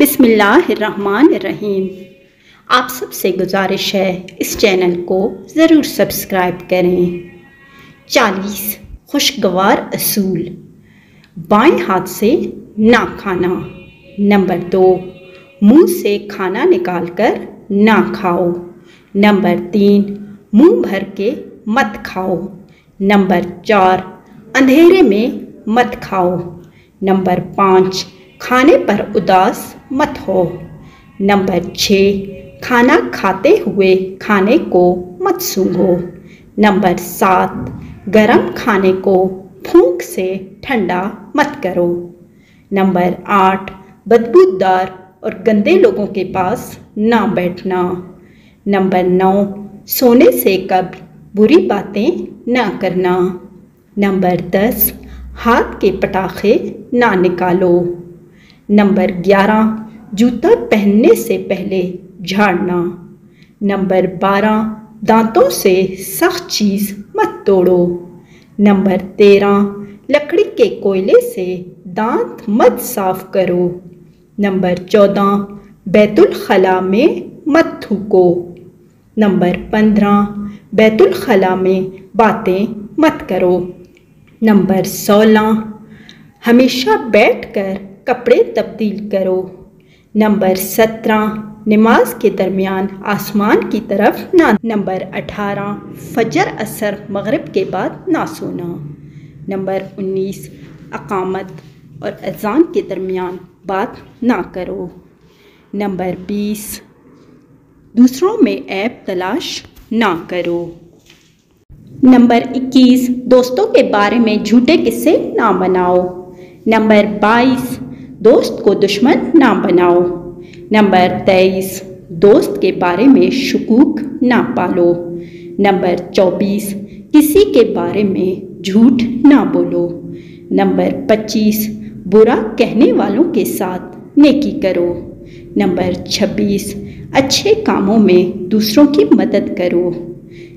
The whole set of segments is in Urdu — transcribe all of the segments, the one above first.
بسم اللہ الرحمن الرحیم۔ آپ سب سے گزارش ہے اس چینل کو ضرور سبسکرائب کریں۔ 40 خوشگوار اصول۔ بائیں ہاتھ سے نہ کھانا۔ نمبر 2، منہ سے کھانا نکال کر نہ کھاؤ۔ نمبر 3، منہ بھر کے مت کھاؤ۔ نمبر 4، اندھیرے میں مت کھاؤ۔ نمبر 5، کھانے پر اداس مت ہو۔ نمبر 6، کھانا کھاتے ہوئے کھانے کو مت سونگھو۔ نمبر 7، گرم کھانے کو پھونک سے ٹھنڈا مت کرو۔ نمبر 8، بدبودار اور گندے لوگوں کے پاس نہ بیٹھنا۔ نمبر 9، سونے سے قبل بری باتیں نہ کرنا۔ نمبر 10، ہاتھ کے پٹاخے نہ نکالو۔ نمبر 11، جوتا پہننے سے پہلے جھاڑنا۔ نمبر 12، دانتوں سے سخت چیز مت توڑو۔ نمبر 13، لکڑی کے کوئلے سے دانت مت صاف کرو۔ نمبر 14، بیت الخلاء میں مت تھوکو۔ نمبر 15، بیت الخلاء میں باتیں مت کرو۔ نمبر 16، ہمیشہ بیٹھ کر کپڑے تبدیل کرو۔ نمبر 17، نماز کے درمیان آسمان کی طرف نہ۔ نمبر 18، فجر عصر مغرب کے بعد نہ سونا۔ نمبر 19، اقامت اور اذان کے درمیان بات نہ کرو۔ نمبر 20، دوسروں میں عیب تلاش نہ کرو۔ نمبر 21، دوستوں کے بارے میں جھوٹے قصے نہ بناؤ۔ نمبر 22، دوست کو دشمن نہ بناؤ۔ نمبر 23، دوست کے بارے میں شکوک نہ پالو۔ نمبر 24، کسی کے بارے میں جھوٹ نہ بولو۔ نمبر 25، برا کہنے والوں کے ساتھ نیکی کرو۔ نمبر 26، اچھے کاموں میں دوسروں کی مدد کرو۔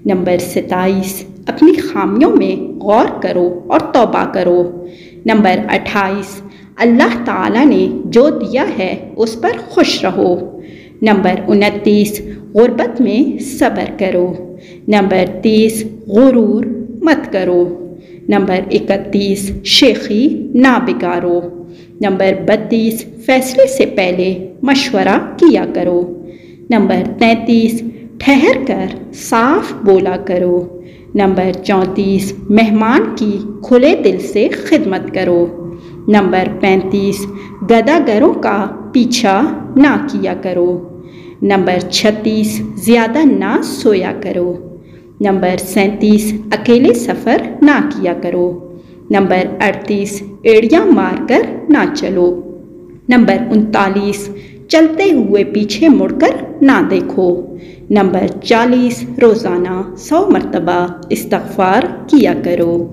نمبر 27، اپنی خامیوں میں غور کرو اور توبہ کرو۔ نمبر 28، اللہ تعالیٰ نے جو دیا ہے اس پر خوش رہو۔ نمبر 29، غربت میں صبر کرو۔ نمبر 30، غرور مت کرو۔ نمبر 31، شیخی نہ بگاڑو۔ نمبر 32، فیصلے سے پہلے مشورہ کیا کرو۔ نمبر 33، ٹھہر کر صاف بولا کرو۔ نمبر 34، مہمان کی کھلے دل سے خدمت کرو۔ نمبر 35، گداگروں کا پیچھا نہ کیا کرو۔ نمبر 36، زیادہ نہ سویا کرو۔ نمبر 37، اکیلے سفر نہ کیا کرو۔ نمبر 38، ایڑیاں مار کر نہ چلو۔ نمبر 39، چلتے ہوئے پیچھے مڑ کر نہ دیکھو۔ نمبر 40، روزانہ 100 مرتبہ استغفار کیا کرو۔